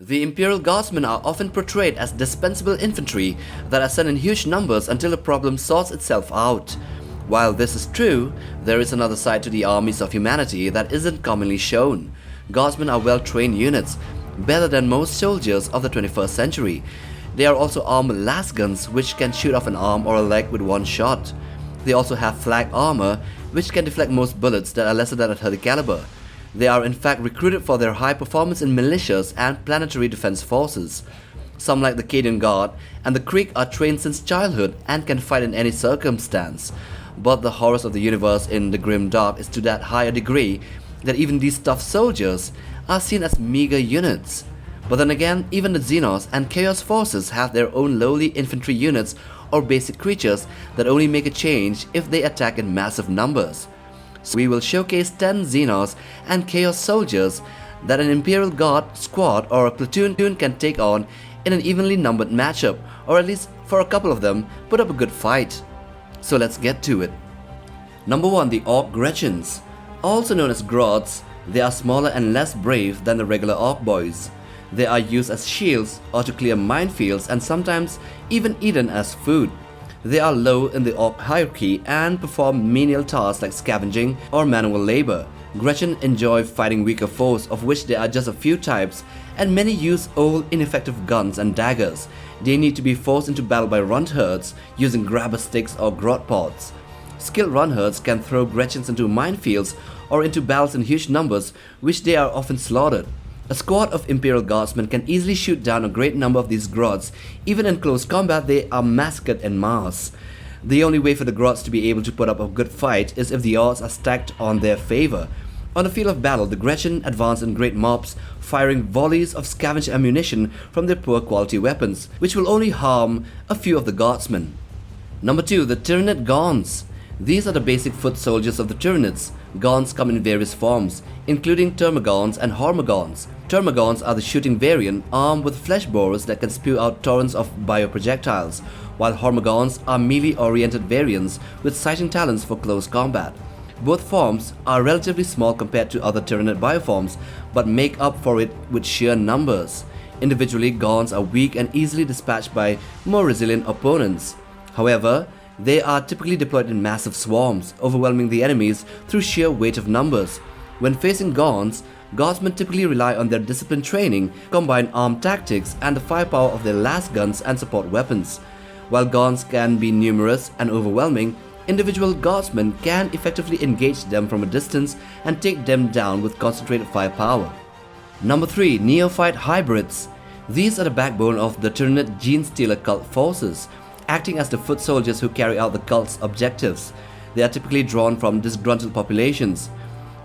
The Imperial Guardsmen are often portrayed as dispensable infantry that are sent in huge numbers until a problem sorts itself out. While this is true, there is another side to the armies of humanity that isn't commonly shown. Guardsmen are well-trained units, better than most soldiers of the 21st century. They are also armed with lasguns, which can shoot off an arm or a leg with one shot. They also have flak armor, which can deflect most bullets that are lesser than a 30 caliber. They are in fact recruited for their high performance in militias and planetary defense forces. Some, like the Cadian Guard and the Krieg, are trained since childhood and can fight in any circumstance. But the horrors of the universe in the grim dark is to that high a degree that even these tough soldiers are seen as meager units. But then again, even the Xenos and Chaos forces have their own lowly infantry units or basic creatures that only make a change if they attack in massive numbers. So we will showcase 10 Xenos and Chaos soldiers that an Imperial Guard squad or a platoon can take on in an evenly numbered matchup, or at least for a couple of them put up a good fight. So let's get to it. Number 1. The Orc GRETCHINS. Also known as GROTs, they are smaller and less brave than the regular Orc boys. They are used as shields or to clear minefields and sometimes even eaten as food. They are low in the Orc hierarchy and perform menial tasks like scavenging or manual labor. Gretchin enjoy fighting weaker foes, of which there are just a few types, and many use old ineffective guns and daggers. They need to be forced into battle by runt herds using grabber sticks or grot pods. Skilled run herds can throw Gretchins into minefields or into battles in huge numbers, which they are often slaughtered. A squad of Imperial Guardsmen can easily shoot down a great number of these grots. Even in close combat, they are massacred en masse. The only way for the grots to be able to put up a good fight is if the odds are stacked on their favor. On the field of battle, the Gretchin advance in great mobs, firing volleys of scavenged ammunition from their poor quality weapons, which will only harm a few of the Guardsmen. Number 2. The Tyranid Gaunts. These are the basic foot soldiers of the Tyranids. Gaunts come in various forms, including termagants and hormagaunts. Termagants are the shooting variant, armed with flesh borers that can spew out torrents of bioprojectiles, while hormagaunts are melee-oriented variants with sighting talents for close combat. Both forms are relatively small compared to other Tyranid bioforms, but make up for it with sheer numbers. Individually, Gaunts are weak and easily dispatched by more resilient opponents. However, they are typically deployed in massive swarms, overwhelming the enemies through sheer weight of numbers. When facing Gaunts, Guardsmen typically rely on their disciplined training, combined armed tactics, and the firepower of their lasguns and support weapons. While Gaunts can be numerous and overwhelming, individual Guardsmen can effectively engage them from a distance and take them down with concentrated firepower. Number 3. Neophyte Hybrids. These are the backbone of the Tyranid Gene-Stealer cult forces, acting as the foot soldiers who carry out the cult's objectives. They are typically drawn from disgruntled populations.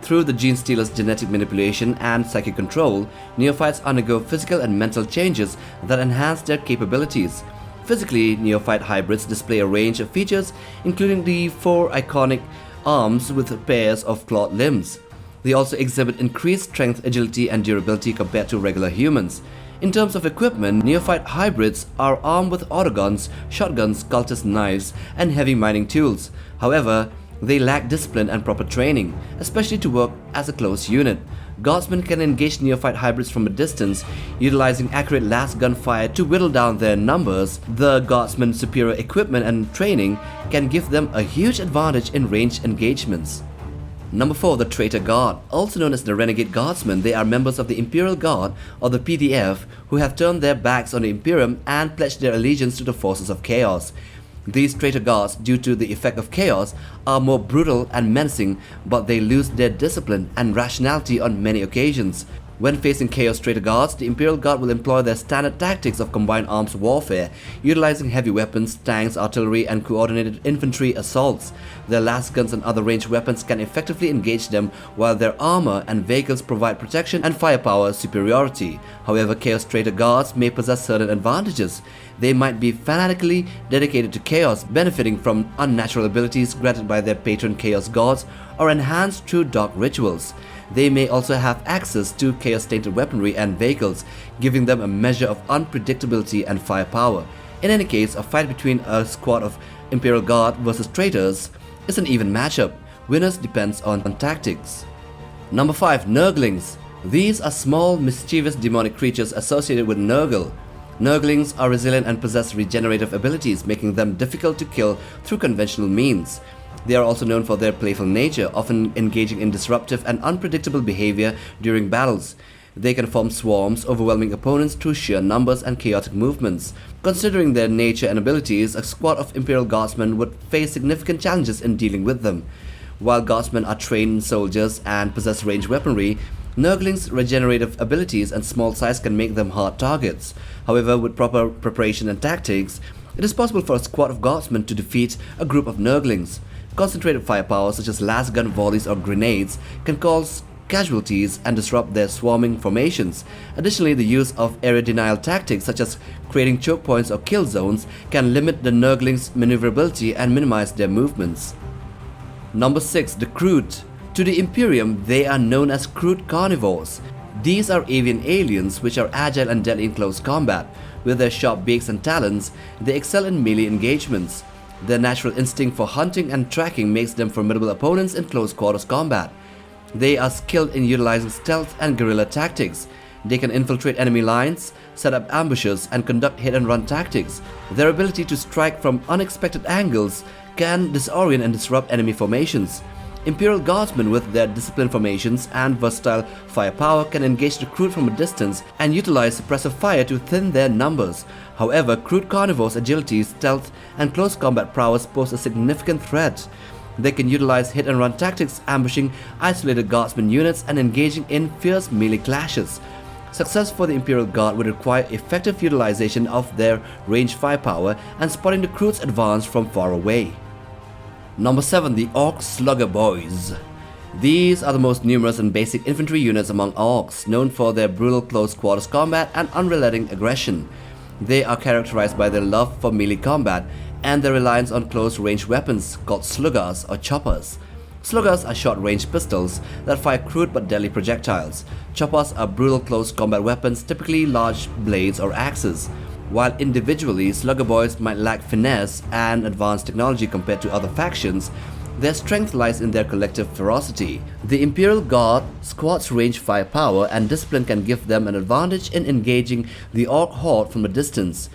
Through the Gene Stealer's genetic manipulation and psychic control, neophytes undergo physical and mental changes that enhance their capabilities. Physically, neophyte hybrids display a range of features, including the 4 iconic arms with pairs of clawed limbs. They also exhibit increased strength, agility, and durability compared to regular humans. In terms of equipment, neophyte hybrids are armed with autoguns, shotguns, cultist knives, and heavy mining tools. However, they lack discipline and proper training, especially to work as a close unit. Guardsmen can engage neophyte hybrids from a distance, utilizing accurate lasgun fire to whittle down their numbers. The Guardsmen's superior equipment and training can give them a huge advantage in ranged engagements. Number 4. The Traitor Guard. Also known as the Renegade Guardsmen, they are members of the Imperial Guard or the PDF who have turned their backs on the Imperium and pledged their allegiance to the forces of chaos. These traitor guards, due to the effect of chaos, are more brutal and menacing, but they lose their discipline and rationality on many occasions. When facing Chaos Traitor Guards, the Imperial Guard will employ their standard tactics of combined arms warfare, utilizing heavy weapons, tanks, artillery, and coordinated infantry assaults. Their lasguns and other ranged weapons can effectively engage them, while their armor and vehicles provide protection and firepower superiority. However, Chaos Traitor Guards may possess certain advantages. They might be fanatically dedicated to chaos, benefiting from unnatural abilities granted by their patron Chaos Gods, or enhanced through dark rituals. They may also have access to chaos-tainted weaponry and vehicles, giving them a measure of unpredictability and firepower. In any case, a fight between a squad of Imperial Guard versus traitors is an even matchup. Winners depends on tactics. Number 5. NURGLINGS. These are small, mischievous demonic creatures associated with Nurgle. Nurglings are resilient and possess regenerative abilities, making them difficult to kill through conventional means. They are also known for their playful nature, often engaging in disruptive and unpredictable behavior during battles. They can form swarms, overwhelming opponents through sheer numbers and chaotic movements. Considering their nature and abilities, a squad of Imperial Guardsmen would face significant challenges in dealing with them. While Guardsmen are trained soldiers and possess ranged weaponry, Nurglings' regenerative abilities and small size can make them hard targets. However, with proper preparation and tactics, it is possible for a squad of Guardsmen to defeat a group of Nurglings. Concentrated firepower such as lasgun volleys or grenades can cause casualties and disrupt their swarming formations. Additionally, the use of area denial tactics such as creating choke points or kill zones can limit the Nurglings' maneuverability and minimize their movements. Number 6. The KROOT. To the Imperium, they are known as KROOT carnivores. These are avian aliens which are agile and deadly in close combat. With their sharp beaks and talons, they excel in melee engagements. Their natural instinct for hunting and tracking makes them formidable opponents in close quarters combat. They are skilled in utilizing stealth and guerrilla tactics. They can infiltrate enemy lines, set up ambushes, and conduct hit-and-run tactics. Their ability to strike from unexpected angles can disorient and disrupt enemy formations. Imperial Guardsmen with their disciplined formations and versatile firepower can engage the KROOT from a distance and utilize suppressive fire to thin their numbers. However, KROOT carnivores' agility, stealth, and close combat prowess pose a significant threat. They can utilize hit-and-run tactics, ambushing isolated Guardsmen units and engaging in fierce melee clashes. Success for the Imperial Guard would require effective utilization of their ranged firepower and spotting the KROOT's advance from far away. Number 7. The Orc SLUGGA BOYZ. These are the most numerous and basic infantry units among Orcs, known for their brutal close quarters combat and unrelenting aggression. They are characterized by their love for melee combat and their reliance on close-range weapons called sluggas or choppers. Sluggas are short-range pistols that fire crude but deadly projectiles. Choppers are brutal close combat weapons, typically large blades or axes. While individually, SLUGGA BOYZ might lack finesse and advanced technology compared to other factions, their strength lies in their collective ferocity. The Imperial Guard squad's range firepower and discipline can give them an advantage in engaging the Orc horde from a distance.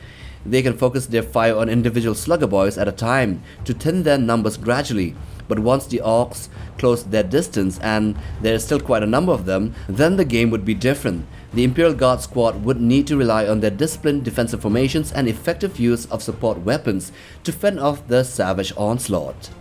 They can focus their fire on individual SLUGGA BOYZ at a time to thin their numbers gradually. But once the Orcs close their distance and there is still quite a number of them, then the game would be different. The Imperial Guard squad would need to rely on their disciplined defensive formations and effective use of support weapons to fend off the savage onslaught.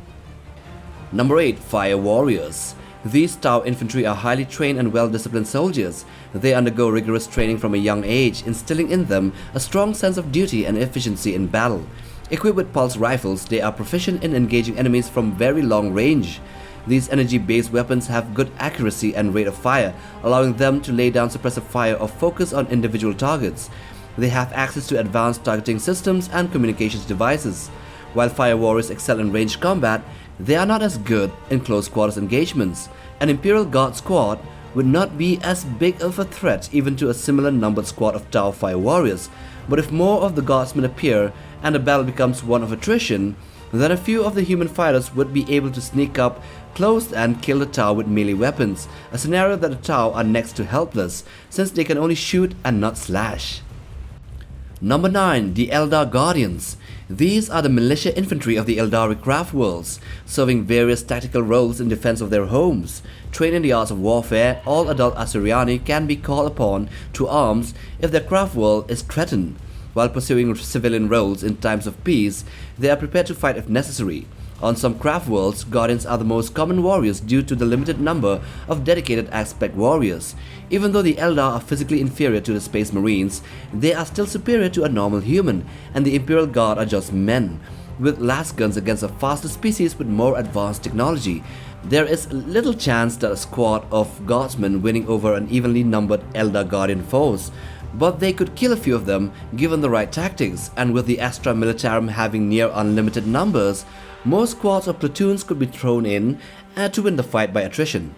Number 8. Fire Warriors. These Tau infantry are highly trained and well-disciplined soldiers. They undergo rigorous training from a young age, instilling in them a strong sense of duty and efficiency in battle. Equipped with pulse rifles, they are proficient in engaging enemies from very long range. These energy-based weapons have good accuracy and rate of fire, allowing them to lay down suppressive fire or focus on individual targets. They have access to advanced targeting systems and communications devices. While Fire Warriors excel in ranged combat, they are not as good in close quarters engagements. An Imperial Guard squad would not be as big of a threat even to a similar numbered squad of Tau Fire Warriors, but if more of the Guardsmen appear and the battle becomes one of attrition, then a few of the human fighters would be able to sneak up close and kill the Tau with melee weapons, a scenario that the Tau are next to helpless since they can only shoot and not slash. Number 9. The ELDAR Guardians. These are the militia infantry of the Eldari craft worlds, serving various tactical roles in defense of their homes. Trained in the arts of warfare, all adult Asuryani can be called upon to arms if their craft world is threatened. While pursuing civilian roles in times of peace, they are prepared to fight if necessary. On some craft worlds, Guardians are the most common warriors due to the limited number of dedicated aspect warriors. Even though the Eldar are physically inferior to the Space Marines, they are still superior to a normal human, and the Imperial Guard are just men. With lasguns against a faster species with more advanced technology, there is little chance that a squad of Guardsmen winning over an evenly numbered Eldar Guardian force. But they could kill a few of them given the right tactics, and with the Astra Militarum having near unlimited numbers, more squads or platoons could be thrown in to win the fight by attrition.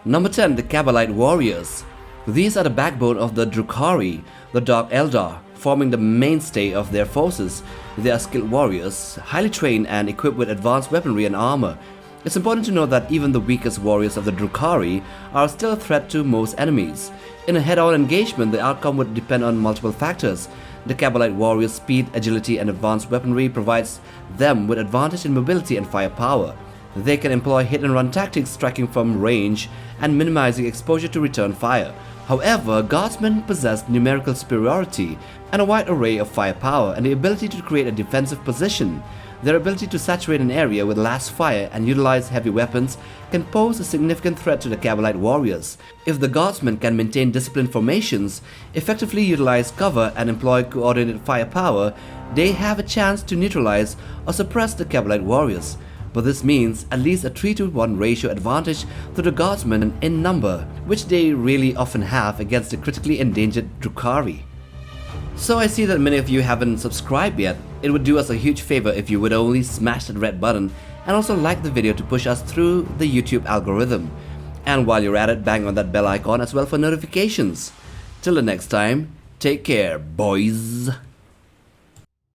Number 10. The KABALITE Warriors. These are the backbone of the Drukhari, the Dark Eldar, forming the mainstay of their forces. They are skilled warriors, highly trained and equipped with advanced weaponry and armor. It's important to note that even the weakest warriors of the Drukhari are still a threat to most enemies. In a head-on engagement, the outcome would depend on multiple factors. The Kabalite warriors' speed, agility, and advanced weaponry provides them with advantage in mobility and firepower. They can employ hit-and-run tactics, striking from range and minimizing exposure to return fire. However, Guardsmen possess numerical superiority and a wide array of firepower and the ability to create a defensive position. Their ability to saturate an area with last fire and utilize heavy weapons can pose a significant threat to the Kabalite warriors. If the Guardsmen can maintain disciplined formations, effectively utilize cover and employ coordinated firepower, they have a chance to neutralize or suppress the Kabalite warriors. But this means at least a 3-to-1 ratio advantage to the Guardsmen in number, which they really often have against the critically endangered Drukhari. So I see that many of you haven't subscribed yet. It would do us a huge favor if you would only smash that red button and also like the video to push us through the YouTube algorithm. And while you're at it, bang on that bell icon as well for notifications. Till the next time, take care, boys.